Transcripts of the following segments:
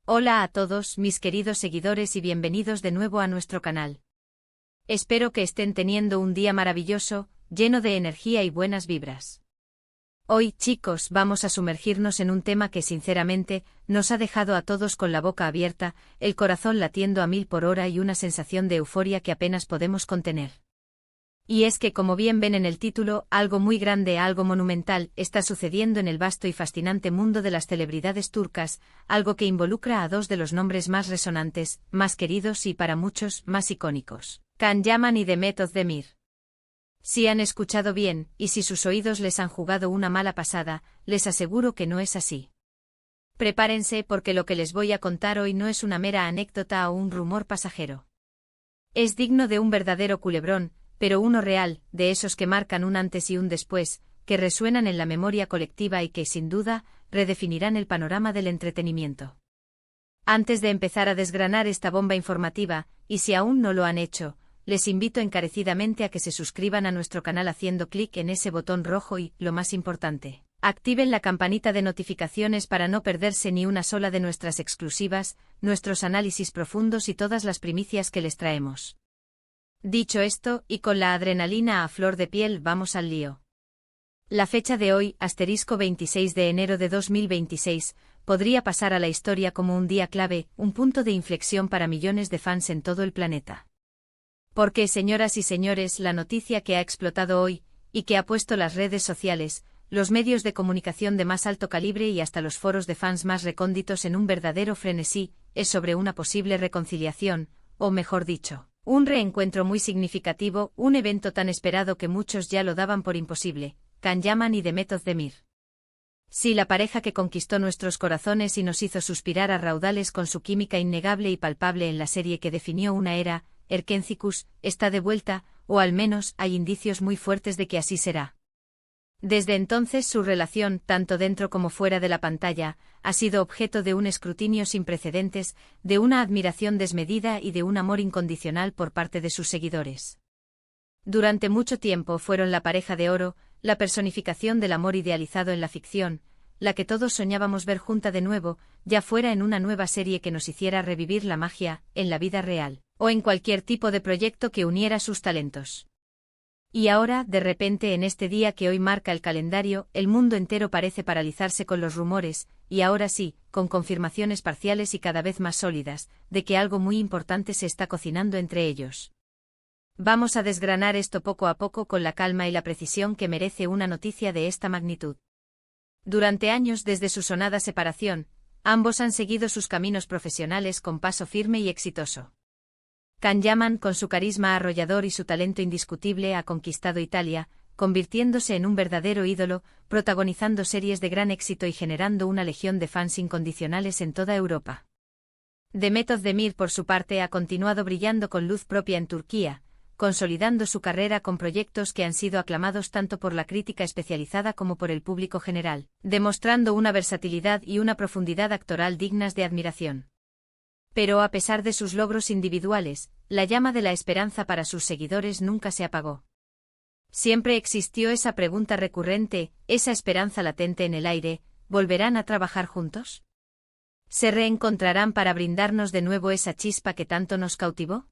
Hola a todos mis queridos seguidores y bienvenidos de nuevo a nuestro canal. Espero que estén teniendo un día maravilloso, lleno de energía y buenas vibras. Hoy, chicos, vamos a sumergirnos en un tema que sinceramente nos ha dejado a todos con la boca abierta, el corazón latiendo a 1000 por hora y una sensación de euforia que apenas podemos contener. Y es que, como bien ven en el título, algo muy grande, algo monumental, está sucediendo en el vasto y fascinante mundo de las celebridades turcas, algo que involucra a dos de los nombres más resonantes, más queridos y para muchos, más icónicos, Can Yaman y Demet Özdemir. Si han escuchado bien, y si sus oídos les han jugado una mala pasada, les aseguro que no es así. Prepárense porque lo que les voy a contar hoy no es una mera anécdota o un rumor pasajero. Es digno de un verdadero culebrón, pero uno real, de esos que marcan un antes y un después, que resuenan en la memoria colectiva y que, sin duda, redefinirán el panorama del entretenimiento. Antes de empezar a desgranar esta bomba informativa, y si aún no lo han hecho, les invito encarecidamente a que se suscriban a nuestro canal haciendo clic en ese botón rojo y, lo más importante, activen la campanita de notificaciones para no perderse ni una sola de nuestras exclusivas, nuestros análisis profundos y todas las primicias que les traemos. Dicho esto, y con la adrenalina a flor de piel, vamos al lío. La fecha de hoy, *26 de enero de 2026, podría pasar a la historia como un día clave, un punto de inflexión para millones de fans en todo el planeta. Porque, señoras y señores, la noticia que ha explotado hoy, y que ha puesto las redes sociales, los medios de comunicación de más alto calibre y hasta los foros de fans más recónditos en un verdadero frenesí, es sobre una posible reconciliación, o mejor dicho, un reencuentro muy significativo, un evento tan esperado que muchos ya lo daban por imposible, Can Yaman y Demet Özdemir. Sí, la pareja que conquistó nuestros corazones y nos hizo suspirar a raudales con su química innegable y palpable en la serie que definió una era, Erkencikus, está de vuelta, o al menos hay indicios muy fuertes de que así será. Desde entonces su relación, tanto dentro como fuera de la pantalla, ha sido objeto de un escrutinio sin precedentes, de una admiración desmedida y de un amor incondicional por parte de sus seguidores. Durante mucho tiempo fueron la pareja de oro, la personificación del amor idealizado en la ficción, la que todos soñábamos ver junta de nuevo, ya fuera en una nueva serie que nos hiciera revivir la magia, en la vida real, o en cualquier tipo de proyecto que uniera sus talentos. Y ahora, de repente en este día que hoy marca el calendario, el mundo entero parece paralizarse con los rumores, y ahora sí, con confirmaciones parciales y cada vez más sólidas, de que algo muy importante se está cocinando entre ellos. Vamos a desgranar esto poco a poco con la calma y la precisión que merece una noticia de esta magnitud. Durante años desde su sonada separación, ambos han seguido sus caminos profesionales con paso firme y exitoso. Can Yaman, con su carisma arrollador y su talento indiscutible, ha conquistado Italia, convirtiéndose en un verdadero ídolo, protagonizando series de gran éxito y generando una legión de fans incondicionales en toda Europa. Demet Özdemir, por su parte, ha continuado brillando con luz propia en Turquía, consolidando su carrera con proyectos que han sido aclamados tanto por la crítica especializada como por el público general, demostrando una versatilidad y una profundidad actoral dignas de admiración. Pero a pesar de sus logros individuales, la llama de la esperanza para sus seguidores nunca se apagó. Siempre existió esa pregunta recurrente, esa esperanza latente en el aire: ¿volverán a trabajar juntos? ¿Se reencontrarán para brindarnos de nuevo esa chispa que tanto nos cautivó?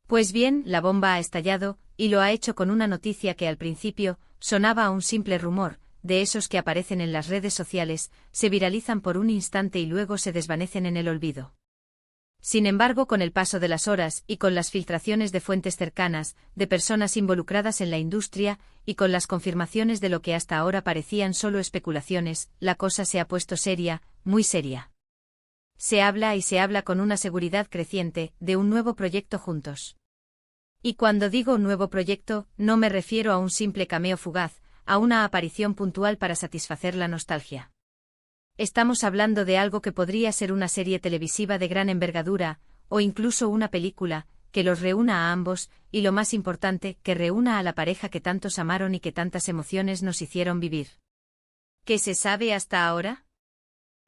Pues bien, la bomba ha estallado, y lo ha hecho con una noticia que al principio sonaba a un simple rumor, de esos que aparecen en las redes sociales, se viralizan por un instante y luego se desvanecen en el olvido. Sin embargo, con el paso de las horas, y con las filtraciones de fuentes cercanas, de personas involucradas en la industria, y con las confirmaciones de lo que hasta ahora parecían solo especulaciones, la cosa se ha puesto seria, muy seria. Se habla y se habla con una seguridad creciente, de un nuevo proyecto juntos. Y cuando digo nuevo proyecto, no me refiero a un simple cameo fugaz, a una aparición puntual para satisfacer la nostalgia. Estamos hablando de algo que podría ser una serie televisiva de gran envergadura, o incluso una película, que los reúna a ambos, y lo más importante, que reúna a la pareja que tantos amaron y que tantas emociones nos hicieron vivir. ¿Qué se sabe hasta ahora?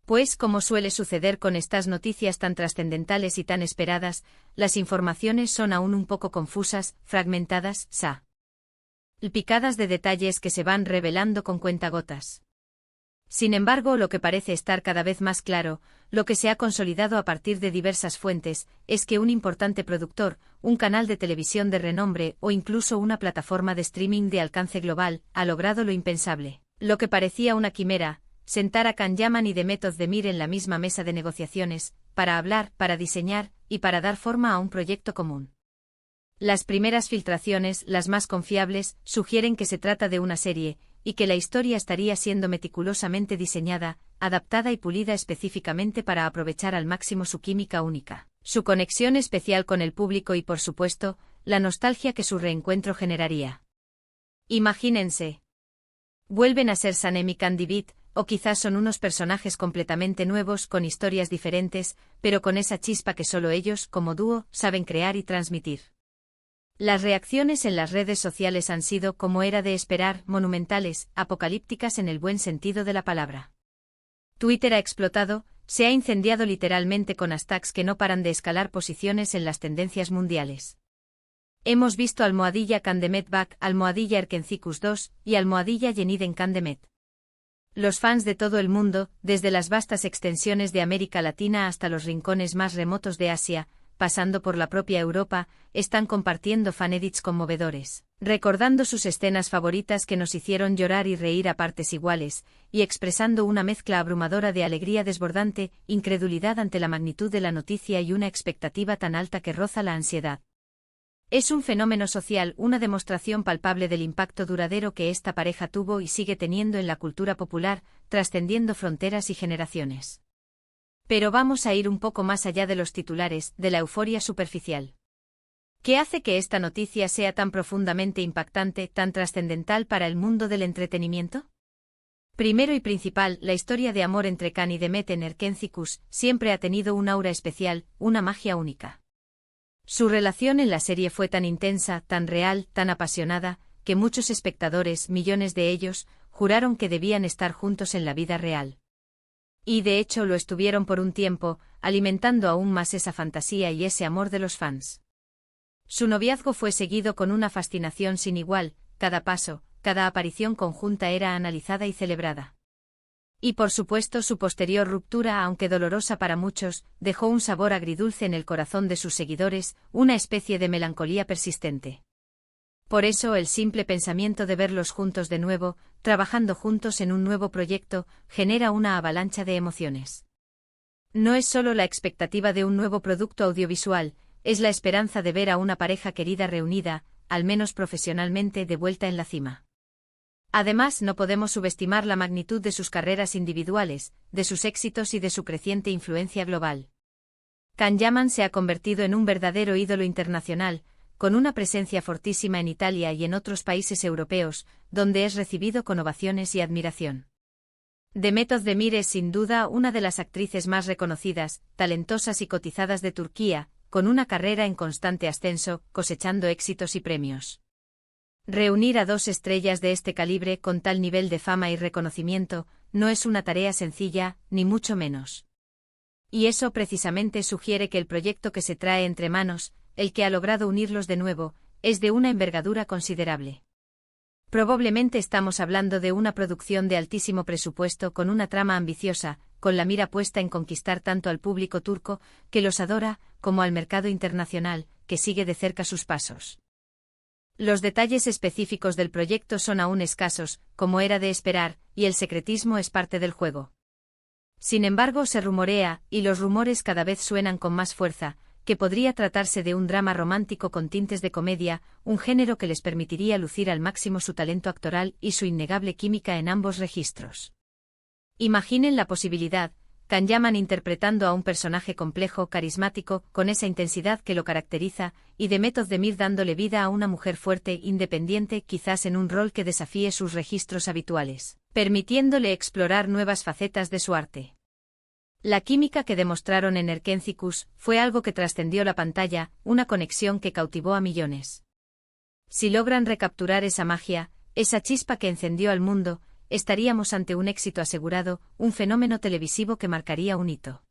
Pues, como suele suceder con estas noticias tan trascendentales y tan esperadas, las informaciones son aún un poco confusas, fragmentadas, picadas de detalles que se van revelando con cuentagotas. Sin embargo, lo que parece estar cada vez más claro, lo que se ha consolidado a partir de diversas fuentes, es que un importante productor, un canal de televisión de renombre o incluso una plataforma de streaming de alcance global, ha logrado lo impensable. Lo que parecía una quimera, sentar a Can Yaman y Demet Özdemir en la misma mesa de negociaciones, para hablar, para diseñar y para dar forma a un proyecto común. Las primeras filtraciones, las más confiables, sugieren que se trata de una serie, y que la historia estaría siendo meticulosamente diseñada, adaptada y pulida específicamente para aprovechar al máximo su química única, su conexión especial con el público y, por supuesto, la nostalgia que su reencuentro generaría. Imagínense. Vuelven a ser Sanem y Candy Beat, o quizás son unos personajes completamente nuevos con historias diferentes, pero con esa chispa que solo ellos, como dúo, saben crear y transmitir. Las reacciones en las redes sociales han sido, como era de esperar, monumentales, apocalípticas en el buen sentido de la palabra. Twitter ha explotado, se ha incendiado literalmente con hashtags que no paran de escalar posiciones en las tendencias mundiales. Hemos visto almohadilla Candemet Back, almohadilla Erkencicus 2 y almohadilla Yeniden Candemet. Los fans de todo el mundo, desde las vastas extensiones de América Latina hasta los rincones más remotos de Asia, pasando por la propia Europa, están compartiendo fanedits conmovedores, recordando sus escenas favoritas que nos hicieron llorar y reír a partes iguales, y expresando una mezcla abrumadora de alegría desbordante, incredulidad ante la magnitud de la noticia y una expectativa tan alta que roza la ansiedad. Es un fenómeno social, una demostración palpable del impacto duradero que esta pareja tuvo y sigue teniendo en la cultura popular, trascendiendo fronteras y generaciones. Pero vamos a ir un poco más allá de los titulares, de la euforia superficial. ¿Qué hace que esta noticia sea tan profundamente impactante, tan trascendental para el mundo del entretenimiento? Primero y principal, la historia de amor entre Can y Demet en Erkencicus siempre ha tenido un aura especial, una magia única. Su relación en la serie fue tan intensa, tan real, tan apasionada, que muchos espectadores, millones de ellos, juraron que debían estar juntos en la vida real. Y de hecho lo estuvieron por un tiempo, alimentando aún más esa fantasía y ese amor de los fans. Su noviazgo fue seguido con una fascinación sin igual, cada paso, cada aparición conjunta era analizada y celebrada. Y por supuesto su posterior ruptura, aunque dolorosa para muchos, dejó un sabor agridulce en el corazón de sus seguidores, una especie de melancolía persistente. Por eso el simple pensamiento de verlos juntos de nuevo, trabajando juntos en un nuevo proyecto, genera una avalancha de emociones. No es solo la expectativa de un nuevo producto audiovisual, es la esperanza de ver a una pareja querida reunida, al menos profesionalmente, de vuelta en la cima. Además, no podemos subestimar la magnitud de sus carreras individuales, de sus éxitos y de su creciente influencia global. Can Yaman se ha convertido en un verdadero ídolo internacional, con una presencia fortísima en Italia y en otros países europeos, donde es recibido con ovaciones y admiración. Demet Özdemir es sin duda una de las actrices más reconocidas, talentosas y cotizadas de Turquía, con una carrera en constante ascenso, cosechando éxitos y premios. Reunir a dos estrellas de este calibre con tal nivel de fama y reconocimiento, no es una tarea sencilla, ni mucho menos. Y eso precisamente sugiere que el proyecto que se trae entre manos, el que ha logrado unirlos de nuevo, es de una envergadura considerable. Probablemente estamos hablando de una producción de altísimo presupuesto con una trama ambiciosa, con la mira puesta en conquistar tanto al público turco, que los adora, como al mercado internacional, que sigue de cerca sus pasos. Los detalles específicos del proyecto son aún escasos, como era de esperar, y el secretismo es parte del juego. Sin embargo, se rumorea, y los rumores cada vez suenan con más fuerza, que podría tratarse de un drama romántico con tintes de comedia, un género que les permitiría lucir al máximo su talento actoral y su innegable química en ambos registros. Imaginen la posibilidad, Can Yaman interpretando a un personaje complejo, carismático, con esa intensidad que lo caracteriza, y Demet Özdemir dándole vida a una mujer fuerte, independiente, quizás en un rol que desafíe sus registros habituales, permitiéndole explorar nuevas facetas de su arte. La química que demostraron en Erkencicus fue algo que trascendió la pantalla, una conexión que cautivó a millones. Si logran recapturar esa magia, esa chispa que encendió al mundo, estaríamos ante un éxito asegurado, un fenómeno televisivo que marcaría un hito.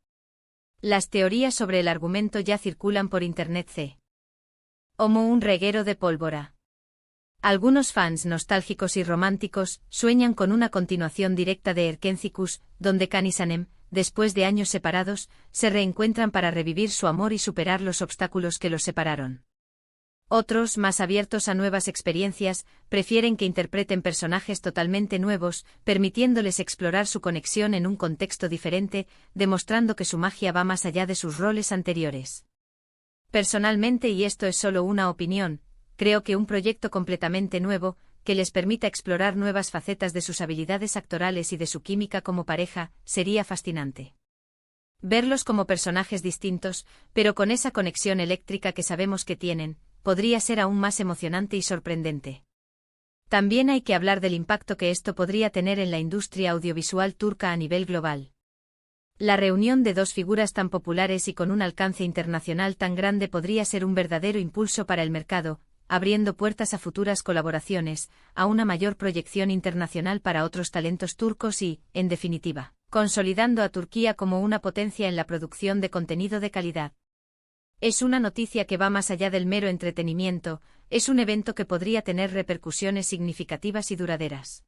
Las teorías sobre el argumento ya circulan por internet. Como un reguero de pólvora. Algunos fans nostálgicos y románticos sueñan con una continuación directa de Erkenzicus, donde Kan y Sanem, después de años separados, se reencuentran para revivir su amor y superar los obstáculos que los separaron. Otros, más abiertos a nuevas experiencias, prefieren que interpreten personajes totalmente nuevos, permitiéndoles explorar su conexión en un contexto diferente, demostrando que su magia va más allá de sus roles anteriores. Personalmente, y esto es solo una opinión, creo que un proyecto completamente nuevo, que les permita explorar nuevas facetas de sus habilidades actorales y de su química como pareja, sería fascinante. Verlos como personajes distintos, pero con esa conexión eléctrica que sabemos que tienen, podría ser aún más emocionante y sorprendente. También hay que hablar del impacto que esto podría tener en la industria audiovisual turca a nivel global. La reunión de dos figuras tan populares y con un alcance internacional tan grande podría ser un verdadero impulso para el mercado, abriendo puertas a futuras colaboraciones, a una mayor proyección internacional para otros talentos turcos y, en definitiva, consolidando a Turquía como una potencia en la producción de contenido de calidad. Es una noticia que va más allá del mero entretenimiento, es un evento que podría tener repercusiones significativas y duraderas.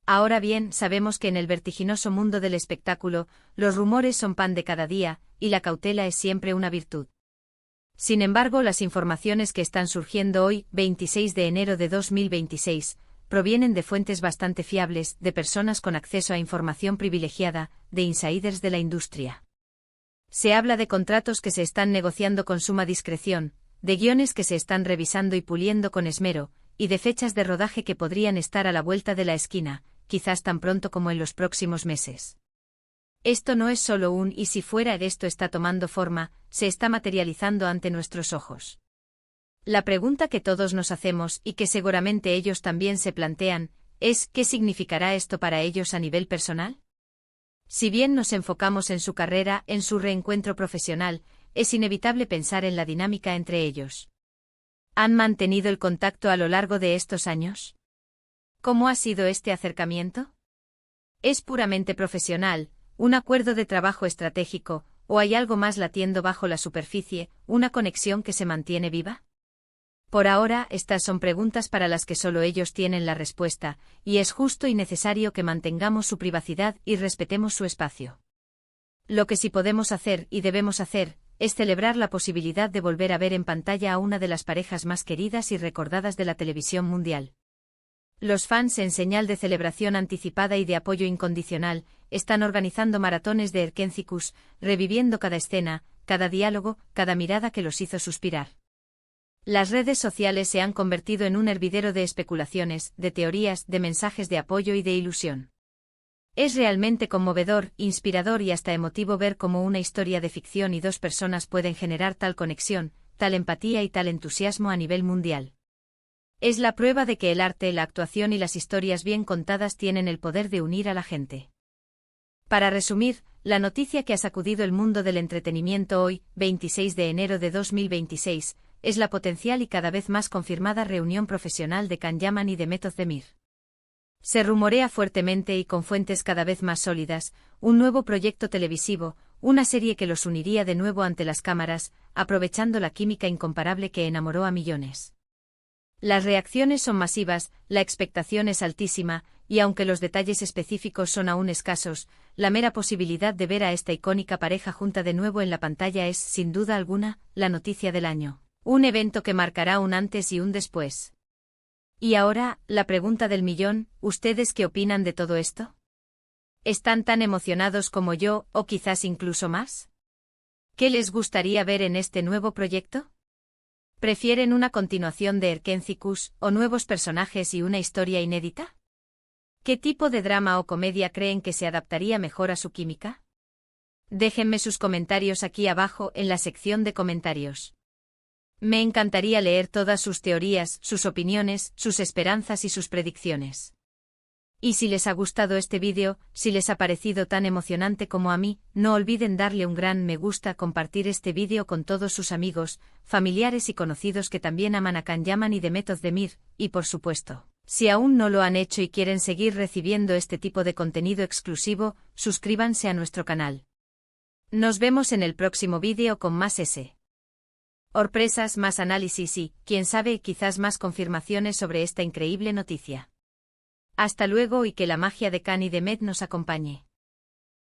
Ahora bien, sabemos que en el vertiginoso mundo del espectáculo, los rumores son pan de cada día, y la cautela es siempre una virtud. Sin embargo, las informaciones que están surgiendo hoy, 26 de enero de 2026, provienen de fuentes bastante fiables, de personas con acceso a información privilegiada, de insiders de la industria. Se habla de contratos que se están negociando con suma discreción, de guiones que se están revisando y puliendo con esmero, y de fechas de rodaje que podrían estar a la vuelta de la esquina, quizás tan pronto como en los próximos meses. Esto no es solo un y si fuera, esto está tomando forma, se está materializando ante nuestros ojos. La pregunta que todos nos hacemos y que seguramente ellos también se plantean, es ¿qué significará esto para ellos a nivel personal? Si bien nos enfocamos en su carrera, en su reencuentro profesional, es inevitable pensar en la dinámica entre ellos. ¿Han mantenido el contacto a lo largo de estos años? ¿Cómo ha sido este acercamiento? ¿Es puramente profesional, un acuerdo de trabajo estratégico, o hay algo más latiendo bajo la superficie, una conexión que se mantiene viva? Por ahora, estas son preguntas para las que solo ellos tienen la respuesta, y es justo y necesario que mantengamos su privacidad y respetemos su espacio. Lo que sí podemos hacer y debemos hacer, es celebrar la posibilidad de volver a ver en pantalla a una de las parejas más queridas y recordadas de la televisión mundial. Los fans, en señal de celebración anticipada y de apoyo incondicional, están organizando maratones de Erkenzicus, reviviendo cada escena, cada diálogo, cada mirada que los hizo suspirar. Las redes sociales se han convertido en un hervidero de especulaciones, de teorías, de mensajes de apoyo y de ilusión. Es realmente conmovedor, inspirador y hasta emotivo ver cómo una historia de ficción y dos personas pueden generar tal conexión, tal empatía y tal entusiasmo a nivel mundial. Es la prueba de que el arte, la actuación y las historias bien contadas tienen el poder de unir a la gente. Para resumir, la noticia que ha sacudido el mundo del entretenimiento hoy, 26 de enero de 2026, es la potencial y cada vez más confirmada reunión profesional de Can Yaman y de Mehmet Özdemir. Se rumorea fuertemente y con fuentes cada vez más sólidas, un nuevo proyecto televisivo, una serie que los uniría de nuevo ante las cámaras, aprovechando la química incomparable que enamoró a millones. Las reacciones son masivas, la expectación es altísima, y aunque los detalles específicos son aún escasos, la mera posibilidad de ver a esta icónica pareja junta de nuevo en la pantalla es, sin duda alguna, la noticia del año. Un evento que marcará un antes y un después. Y ahora, la pregunta del millón, ¿ustedes qué opinan de todo esto? ¿Están tan emocionados como yo, o quizás incluso más? ¿Qué les gustaría ver en este nuevo proyecto? ¿Prefieren una continuación de Erkenzicus, o nuevos personajes y una historia inédita? ¿Qué tipo de drama o comedia creen que se adaptaría mejor a su química? Déjenme sus comentarios aquí abajo en la sección de comentarios. Me encantaría leer todas sus teorías, sus opiniones, sus esperanzas y sus predicciones. Y si les ha gustado este vídeo, si les ha parecido tan emocionante como a mí, no olviden darle un gran me gusta, compartir este vídeo con todos sus amigos, familiares y conocidos que también aman a Can Yaman y de Mehmet Özdemir, y por supuesto, si aún no lo han hecho y quieren seguir recibiendo este tipo de contenido exclusivo, suscríbanse a nuestro canal. Nos vemos en el próximo vídeo con más S. Sorpresas, más análisis y, quién sabe, quizás más confirmaciones sobre esta increíble noticia. Hasta luego y que la magia de Khan y Demet nos acompañe.